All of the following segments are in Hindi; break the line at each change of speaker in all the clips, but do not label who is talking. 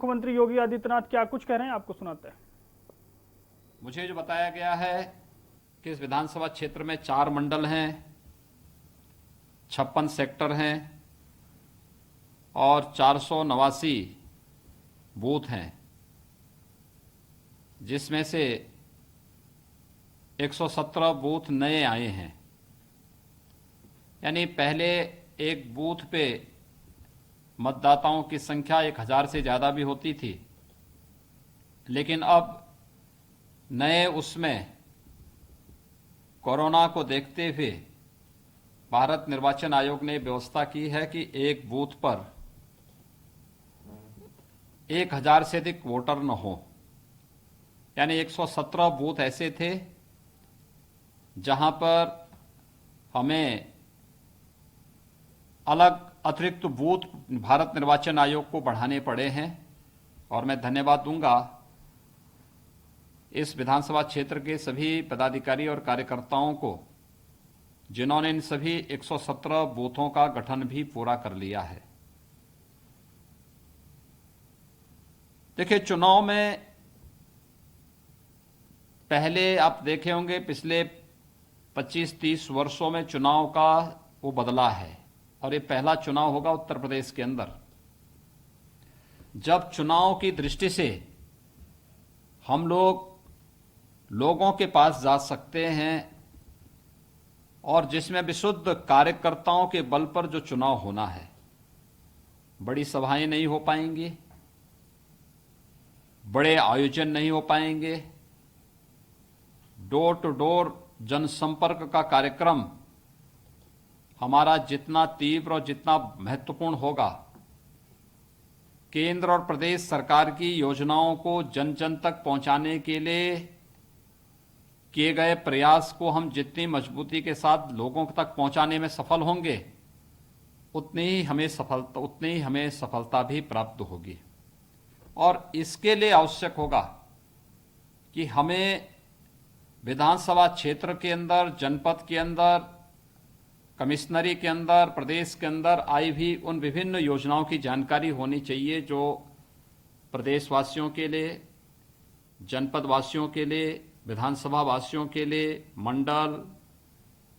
मुख्यमंत्री योगी आदित्यनाथ क्या कुछ कह रहे हैं, आपको सुनाते हैं।
मुझे जो बताया गया है कि इस विधानसभा क्षेत्र में 4 मंडल हैं, 56 सेक्टर हैं और 489 बूथ हैं, जिसमें से 117 बूथ नए आए हैं। यानी पहले एक बूथ पे मतदाताओं की संख्या 1000 से ज़्यादा भी होती थी, लेकिन अब नए उसमें कोरोना को देखते हुए भारत निर्वाचन आयोग ने व्यवस्था की है कि एक बूथ पर 1000 से अधिक वोटर न हो। यानी 117 बूथ ऐसे थे जहां पर हमें अलग अतिरिक्त बूथ भारत निर्वाचन आयोग को बढ़ाने पड़े हैं, और मैं धन्यवाद दूंगा इस विधानसभा क्षेत्र के सभी पदाधिकारी और कार्यकर्ताओं को, जिन्होंने इन सभी 117 बूथों का गठन भी पूरा कर लिया है। देखिए, चुनाव में पहले आप देखे होंगे पिछले 25-30 वर्षों में चुनाव का वो बदला है, और ये पहला चुनाव होगा उत्तर प्रदेश के अंदर जब चुनाव की दृष्टि से हम लोगों के पास जा सकते हैं, और जिसमें विशुद्ध कार्यकर्ताओं के बल पर जो चुनाव होना है। बड़ी सभाएं नहीं हो पाएंगी, बड़े आयोजन नहीं हो पाएंगे, डोर टू डोर जनसंपर्क का कार्यक्रम हमारा जितना तीव्र और जितना महत्वपूर्ण होगा, केंद्र और प्रदेश सरकार की योजनाओं को जन जन तक पहुंचाने के लिए किए गए प्रयास को हम जितनी मजबूती के साथ लोगों तक पहुंचाने में सफल होंगे, उतनी ही हमें सफलता भी प्राप्त होगी। और इसके लिए आवश्यक होगा कि हमें विधानसभा क्षेत्र के अंदर, जनपद के अंदर, कमिश्नरी के अंदर, प्रदेश के अंदर आई भी उन विभिन्न योजनाओं की जानकारी होनी चाहिए जो प्रदेशवासियों के लिए, जनपद वासियों के लिए, विधानसभा वासियों के लिए, मंडल,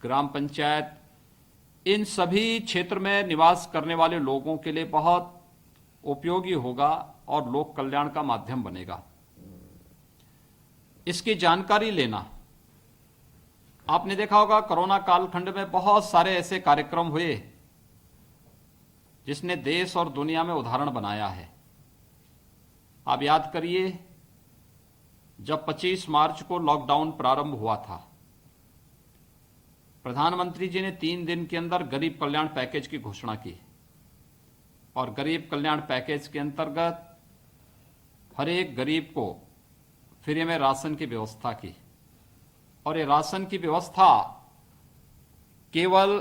ग्राम पंचायत, इन सभी क्षेत्र में निवास करने वाले लोगों के लिए बहुत उपयोगी होगा और लोक कल्याण का माध्यम बनेगा। इसकी जानकारी लेना, आपने देखा होगा कोरोना कालखंड में बहुत सारे ऐसे कार्यक्रम हुए जिसने देश और दुनिया में उदाहरण बनाया है। आप याद करिए, जब 25 मार्च को लॉकडाउन प्रारंभ हुआ था, प्रधानमंत्री जी ने 3 दिन के अंदर गरीब कल्याण पैकेज की घोषणा की, और गरीब कल्याण पैकेज के अंतर्गत हर एक गरीब को फ्री में राशन की व्यवस्था की। और ये राशन की व्यवस्था केवल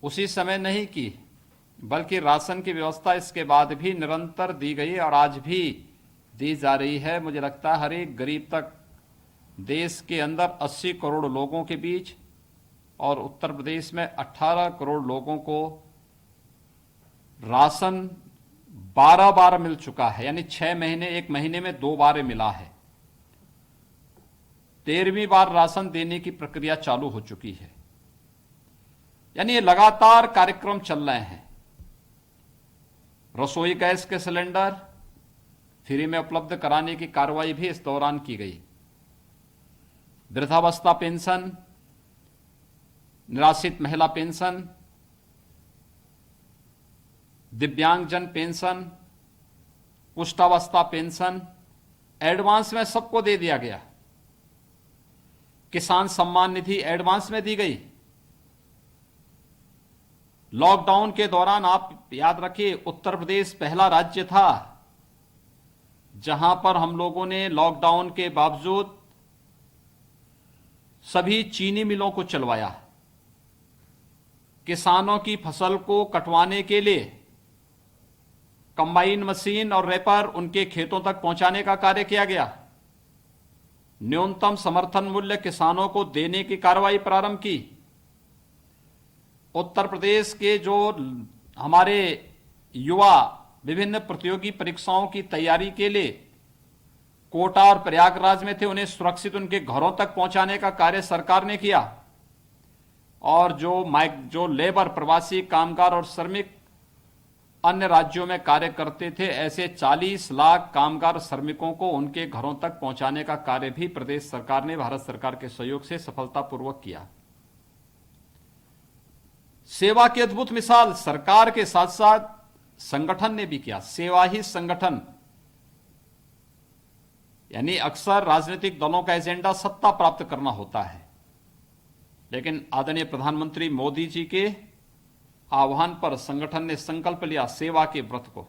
उसी समय नहीं की, बल्कि राशन की व्यवस्था इसके बाद भी निरंतर दी गई और आज भी दी जा रही है। मुझे लगता है हर एक गरीब तक देश के अंदर 80 करोड़ लोगों के बीच और उत्तर प्रदेश में 18 करोड़ लोगों को राशन 12 बार मिल चुका है। यानी 6 महीने, 1 महीने में 2 बार मिला है। 13वीं बार राशन देने की प्रक्रिया चालू हो चुकी है। यानी ये लगातार कार्यक्रम चल रहे हैं। रसोई गैस के सिलेंडर फ्री में उपलब्ध कराने की कार्रवाई भी इस दौरान की गई। वृद्धावस्था पेंशन, निराश्रित महिला पेंशन, दिव्यांगजन पेंशन, कुष्ठावस्था पेंशन एडवांस में सबको दे दिया गया। किसान सम्मान निधि एडवांस में दी गई। लॉकडाउन के दौरान आप याद रखिए, उत्तर प्रदेश पहला राज्य था जहां पर हम लोगों ने लॉकडाउन के बावजूद सभी चीनी मिलों को चलवाया। किसानों की फसल को कटवाने के लिए कंबाइन मशीन और रैपर उनके खेतों तक पहुंचाने का कार्य किया गया। न्यूनतम समर्थन मूल्य किसानों को देने की कार्रवाई प्रारंभ की। उत्तर प्रदेश के जो हमारे युवा विभिन्न प्रतियोगी परीक्षाओं की तैयारी के लिए कोटा और प्रयागराज में थे, उन्हें सुरक्षित उनके घरों तक पहुंचाने का कार्य सरकार ने किया। और जो लेबर, प्रवासी कामगार और श्रमिक अन्य राज्यों में कार्य करते थे, ऐसे 40 लाख कामगार श्रमिकों को उनके घरों तक पहुंचाने का कार्य भी प्रदेश सरकार ने भारत सरकार के सहयोग से सफलतापूर्वक किया। सेवा की अद्भुत मिसाल सरकार के साथ साथ संगठन ने भी किया। सेवा ही संगठन, यानी अक्सर राजनीतिक दलों का एजेंडा सत्ता प्राप्त करना होता है, लेकिन आदरणीय प्रधानमंत्री मोदी जी के आह्वान पर संगठन ने संकल्प लिया सेवा के व्रत को,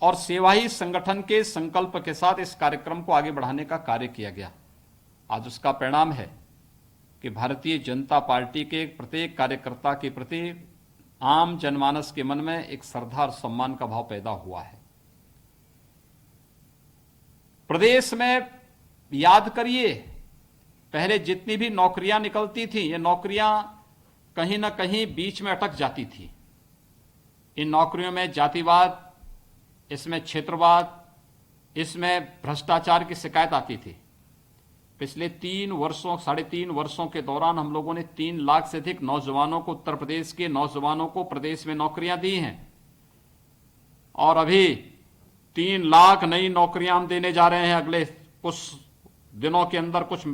और सेवा ही संगठन के संकल्प के साथ इस कार्यक्रम को आगे बढ़ाने का कार्य किया गया। आज उसका परिणाम है कि भारतीय जनता पार्टी के प्रत्येक कार्यकर्ता के प्रति आम जनमानस के मन में एक श्रद्धा और सम्मान का भाव पैदा हुआ है। प्रदेश में याद करिए, पहले जितनी भी नौकरियां निकलती थी, ये नौकरियां कहीं ना कहीं बीच में अटक जाती थी। इन नौकरियों में जातिवाद, इसमें क्षेत्रवाद, इसमें भ्रष्टाचार की शिकायत आती थी। पिछले 3.5 वर्षों के दौरान हम लोगों ने 3 लाख से अधिक नौजवानों को, उत्तर प्रदेश के नौजवानों को प्रदेश में नौकरियां दी हैं, और अभी 3 लाख नई नौकरियां हम देने जा रहे हैं अगले कुछ दिनों के अंदर, कुछ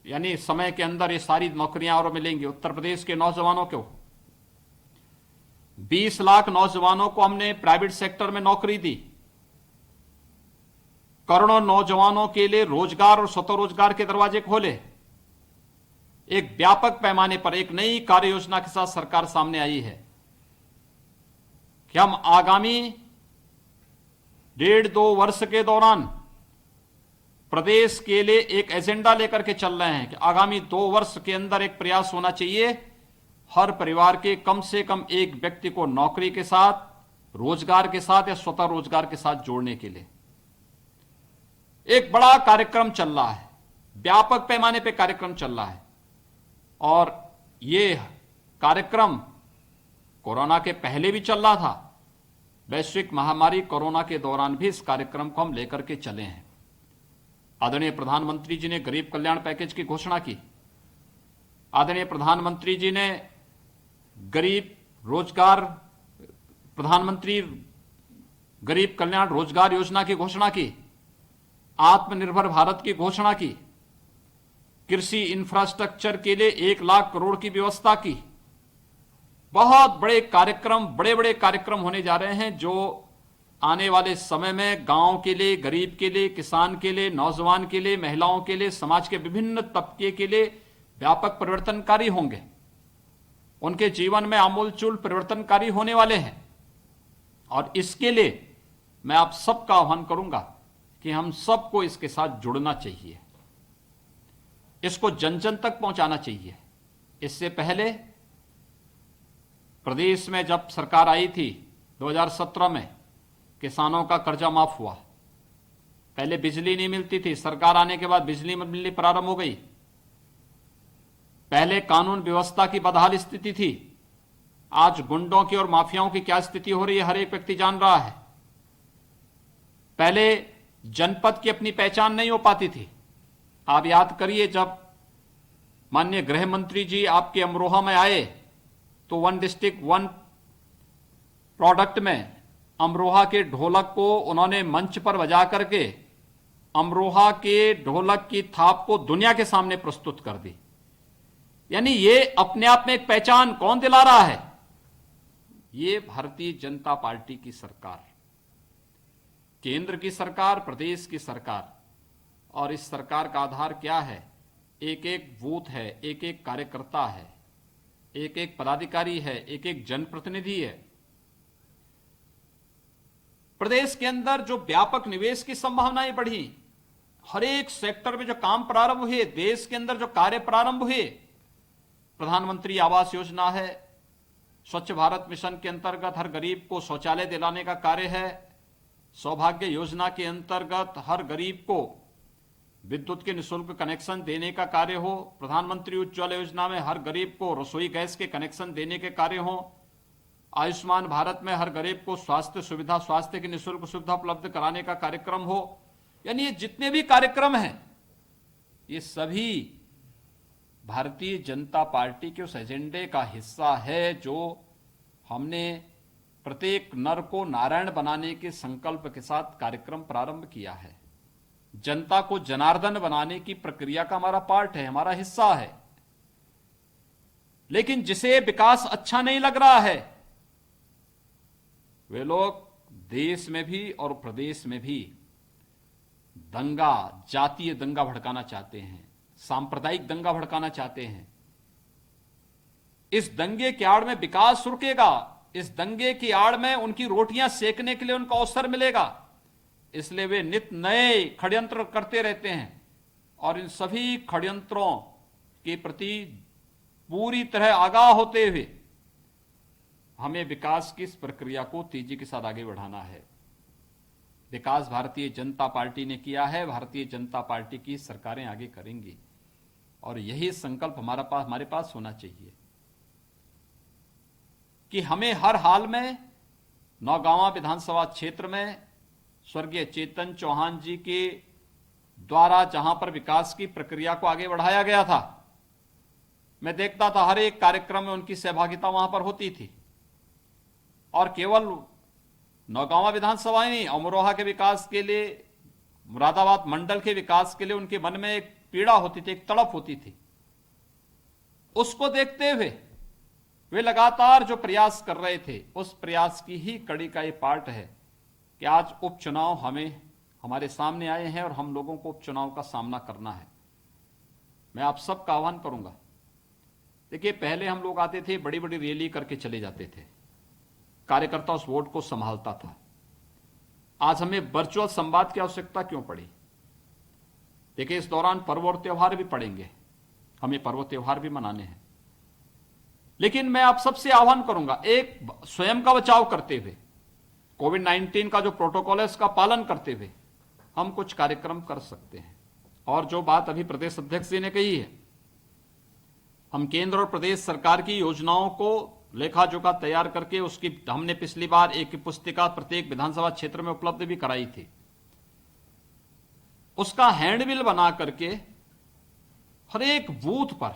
यानी समय के अंदर ये सारी नौकरियां और मिलेंगी उत्तर प्रदेश के नौजवानों को। 20 लाख नौजवानों को हमने प्राइवेट सेक्टर में नौकरी दी। करोड़ों नौजवानों के लिए रोजगार और स्वतः रोजगार के दरवाजे खोले। एक व्यापक पैमाने पर एक नई कार्य योजना के साथ सरकार सामने आई है कि हम आगामी 1.5-2 वर्ष के दौरान प्रदेश के लिए एक एजेंडा लेकर के चल रहे हैं कि आगामी 2 वर्ष के अंदर एक प्रयास होना चाहिए हर परिवार के कम से कम एक व्यक्ति को नौकरी के साथ, रोजगार के साथ या स्वतः रोजगार के साथ जोड़ने के लिए। एक बड़ा कार्यक्रम चल रहा है, व्यापक पैमाने पे कार्यक्रम चल रहा है, और ये कार्यक्रम कोरोना के पहले भी चल रहा था। वैश्विक महामारी कोरोना के दौरान भी इस कार्यक्रम को हम लेकर के चले हैं। आदरणीय प्रधानमंत्री जी ने गरीब कल्याण पैकेज की घोषणा की। आदरणीय प्रधानमंत्री जी ने प्रधानमंत्री गरीब कल्याण रोजगार योजना की घोषणा की। आत्मनिर्भर भारत की घोषणा की। कृषि इंफ्रास्ट्रक्चर के लिए 1 लाख करोड़ की व्यवस्था की। बहुत बड़े कार्यक्रम, बड़े बड़े कार्यक्रम होने जा रहे हैं जो आने वाले समय में गांव के लिए, गरीब के लिए, किसान के लिए, नौजवान के लिए, महिलाओं के लिए, समाज के विभिन्न तबके के लिए व्यापक परिवर्तनकारी होंगे। उनके जीवन में आमूलचूल परिवर्तनकारी होने वाले हैं, और इसके लिए मैं आप सबका आह्वान करूंगा कि हम सबको इसके साथ जुड़ना चाहिए, इसको जन जन तक पहुंचाना चाहिए। इससे पहले प्रदेश में जब सरकार आई थी 2017 में, किसानों का कर्जा माफ हुआ। पहले बिजली नहीं मिलती थी, सरकार आने के बाद बिजली मिलनी प्रारंभ हो गई। पहले कानून व्यवस्था की बदहाल स्थिति थी, आज गुंडों की और माफियाओं की क्या स्थिति हो रही है हर एक व्यक्ति जान रहा है। पहले जनपद की अपनी पहचान नहीं हो पाती थी। आप याद करिए, जब माननीय गृह मंत्री जी आपके अमरोहा में आए तो 1 डिस्ट्रिक्ट 1 प्रोडक्ट में अमरोहा के ढोलक को उन्होंने मंच पर बजा करके अमरोहा के ढोलक की थाप को दुनिया के सामने प्रस्तुत कर दी। यानी ये अपने आप में एक पहचान कौन दिला रहा है? ये भारतीय जनता पार्टी की सरकार, केंद्र की सरकार, प्रदेश की सरकार। और इस सरकार का आधार क्या है? एक एक बूथ है, एक एक कार्यकर्ता है, एक एक पदाधिकारी है, एक एक जनप्रतिनिधि है। प्रदेश के अंदर जो व्यापक निवेश की संभावनाएं बढ़ी, हर एक सेक्टर में जो काम प्रारंभ हुए, देश के अंदर जो कार्य प्रारंभ हुए, प्रधानमंत्री आवास योजना है, स्वच्छ भारत मिशन के अंतर्गत हर गरीब को शौचालय दिलाने का कार्य है, सौभाग्य योजना के अंतर्गत हर गरीब को विद्युत के निःशुल्क कनेक्शन देने का कार्य हो, प्रधानमंत्री उज्ज्वला योजना में हर गरीब को रसोई गैस के कनेक्शन देने के कार्य हो, आयुष्मान भारत में हर गरीब को स्वास्थ्य सुविधा, स्वास्थ्य की निःशुल्क सुविधा उपलब्ध कराने का कार्यक्रम हो, यानी ये जितने भी कार्यक्रम हैं ये सभी भारतीय जनता पार्टी के उस एजेंडे का हिस्सा है जो हमने प्रत्येक नर को नारायण बनाने के संकल्प के साथ कार्यक्रम प्रारंभ किया है। जनता को जनार्दन बनाने की प्रक्रिया का हमारा पार्ट है, हमारा हिस्सा है। लेकिन जिसे विकास अच्छा नहीं लग रहा है वे लोग देश में भी और प्रदेश में भी दंगा, जातीय दंगा भड़काना चाहते हैं, सांप्रदायिक दंगा भड़काना चाहते हैं। इस दंगे की आड़ में विकास रुकेगा, इस दंगे की आड़ में उनकी रोटियां सेकने के लिए उनको अवसर मिलेगा, इसलिए वे नित नए षड्यंत्र करते रहते हैं। और इन सभी षड्यंत्रों के प्रति पूरी तरह आगाह होते हुए हमें विकास की इस प्रक्रिया को तेजी के साथ आगे बढ़ाना है। विकास भारतीय जनता पार्टी ने किया है, भारतीय जनता पार्टी की सरकारें आगे करेंगी, और यही संकल्प हमारे पास होना चाहिए कि हमें हर हाल में नौगांवा विधानसभा क्षेत्र में स्वर्गीय चेतन चौहान जी के द्वारा जहां पर विकास की प्रक्रिया को आगे बढ़ाया गया था, मैं देखता था हर एक कार्यक्रम में उनकी सहभागिता वहां पर होती थी। और केवल नौगांवा विधानसभा ही नहीं, अमरोहा के विकास के लिए, मुरादाबाद मंडल के विकास के लिए उनके मन में एक पीड़ा होती थी, एक तड़प होती थी। उसको देखते हुए वे लगातार जो प्रयास कर रहे थे, उस प्रयास की ही कड़ी का ये पार्ट है कि आज उपचुनाव हमारे सामने आए हैं और हम लोगों को उपचुनाव का सामना करना है। मैं आप सबका आह्वान करूंगा, देखिए पहले हम लोग आते थे, बड़ी बड़ी रैली करके चले जाते थे, कार्यकर्ता उस वोट को संभालता था। आज हमें वर्चुअल संवाद की आवश्यकता क्यों पड़ी? देखिए इस दौरान पर्व और त्योहार भी पड़ेंगे, हमें पर्व त्योहार भी मनाने हैं, लेकिन मैं आप सबसे आह्वान करूंगा, एक स्वयं का बचाव करते हुए, कोविड-19 का जो प्रोटोकॉल है उसका पालन करते हुए हम कुछ कार्यक्रम कर सकते हैं। और जो बात अभी प्रदेश अध्यक्ष जी ने कही है, हम केंद्र और प्रदेश सरकार की योजनाओं को लेखा जोखा तैयार करके उसकी हमने पिछली बार एक पुस्तिका प्रत्येक विधानसभा क्षेत्र में उपलब्ध भी कराई थी। उसका हैंडबिल बना करके हर एक बूथ पर,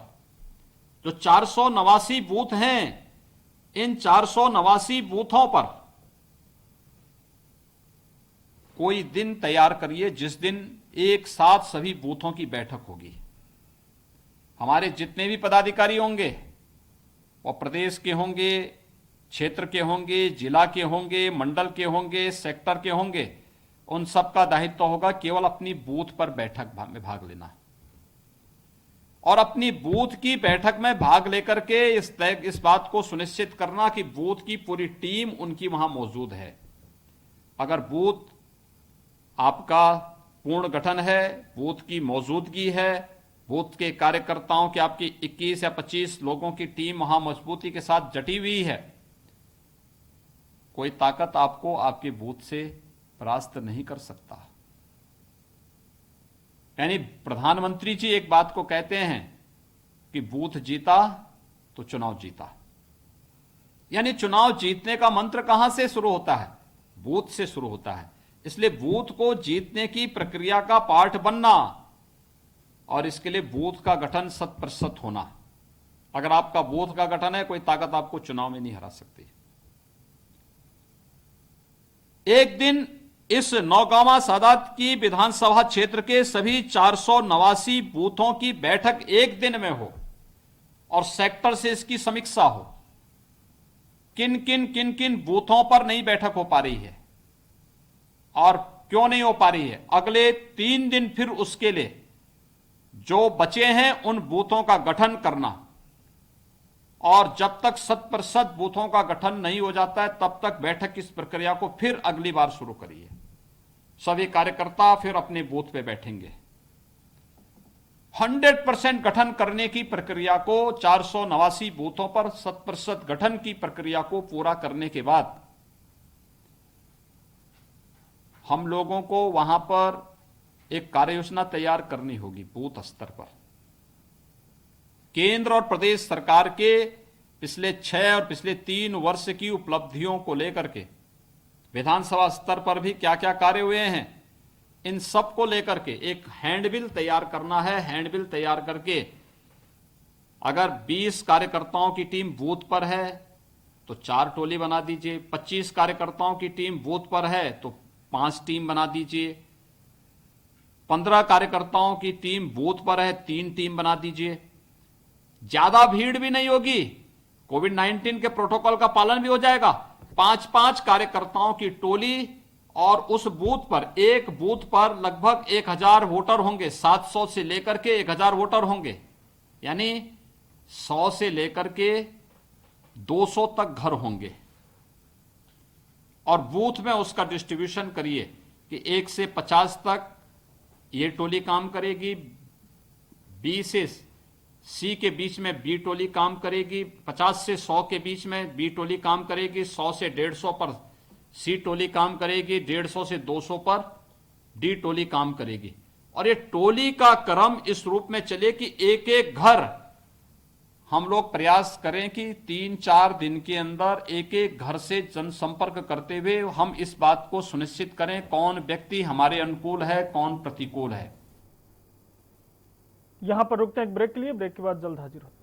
जो 489 बूथ हैं, इन 489 बूथों पर कोई दिन तैयार करिए जिस दिन एक साथ सभी बूथों की बैठक होगी। हमारे जितने भी पदाधिकारी होंगे वो प्रदेश के होंगे, क्षेत्र के होंगे, जिला के होंगे, मंडल के होंगे, सेक्टर के होंगे, उन सब का दायित्व होगा केवल अपनी बूथ पर बैठक में भाग लेना और अपनी बूथ की बैठक में भाग लेकर के इस बात को सुनिश्चित करना कि बूथ की पूरी टीम उनकी वहां मौजूद है। अगर बूथ आपका पूर्ण गठन है, बूथ की मौजूदगी है, बूथ के कार्यकर्ताओं की आपकी 21 या 25 लोगों की टीम वहां मजबूती के साथ जटी हुई है, कोई ताकत आपको आपके बूथ से परास्त नहीं कर सकता। यानी प्रधानमंत्री जी एक बात को कहते हैं कि बूथ जीता तो चुनाव जीता। यानी चुनाव जीतने का मंत्र कहां से शुरू होता है? बूथ से शुरू होता है। इसलिए बूथ को जीतने की प्रक्रिया का पार्ट बनना और इसके लिए बूथ का गठन 100% होना। अगर आपका बूथ का गठन है, कोई ताकत आपको चुनाव में नहीं हरा सकती। एक दिन इस नौगांवा सादात की विधानसभा क्षेत्र के सभी 489 बूथों की बैठक एक दिन में हो और सेक्टर से इसकी समीक्षा हो। किन किन बूथों पर नई बैठक हो पा रही है और क्यों नहीं हो पा रही है, अगले 3 दिन फिर उसके लिए जो बचे हैं उन बूथों का गठन करना। और जब तक 100% बूथों का गठन नहीं हो जाता है तब तक बैठक की इस प्रक्रिया को फिर अगली बार शुरू करिए। सभी कार्यकर्ता फिर अपने बूथ पे बैठेंगे। 100% गठन करने की प्रक्रिया को 489 बूथों पर 100% गठन की प्रक्रिया को पूरा करने के बाद हम लोगों को वहां पर एक कार्य योजना तैयार करनी होगी बूथ स्तर पर। केंद्र और प्रदेश सरकार के पिछले 6 और पिछले 3 वर्ष की उपलब्धियों को लेकर के विधानसभा स्तर पर भी क्या क्या कार्य हुए हैं, इन सब को लेकर के एक हैंडबिल तैयार करना है। हैंडबिल तैयार करके अगर 20 कार्यकर्ताओं की टीम बूथ पर है तो 4 टोली बना दीजिए, 25 कार्यकर्ताओं की टीम बूथ पर है तो 5 टीम बना दीजिए, 15 कार्यकर्ताओं की टीम बूथ पर है 3 टीम बना दीजिए। ज्यादा भीड़ भी नहीं होगी, कोविड-19 के प्रोटोकॉल का पालन भी हो जाएगा। 5-5 कार्यकर्ताओं की टोली और उस बूथ पर, एक बूथ पर लगभग 1000 वोटर होंगे, 700 से लेकर के 1000 वोटर होंगे, यानी 100 से लेकर के 200 तक घर होंगे। और बूथ में उसका डिस्ट्रीब्यूशन करिए कि 1 से 50 तक ये टोली काम करेगी, बी से सी के बीच में बी टोली काम करेगी, 50 से 100 के बीच में बी टोली काम करेगी, 100 से 150 पर सी टोली काम करेगी, 150 से 200 पर डी टोली काम करेगी। और ये टोली का क्रम इस रूप में चले कि एक एक घर हम लोग प्रयास करें कि 3-4 दिन के अंदर एक एक घर से जनसंपर्क करते हुए हम इस बात को सुनिश्चित करें कौन व्यक्ति हमारे अनुकूल है, कौन प्रतिकूल है।
यहां पर रुकते हैं एक ब्रेक के लिए, ब्रेक के बाद जल्द हाजिर होते हैं।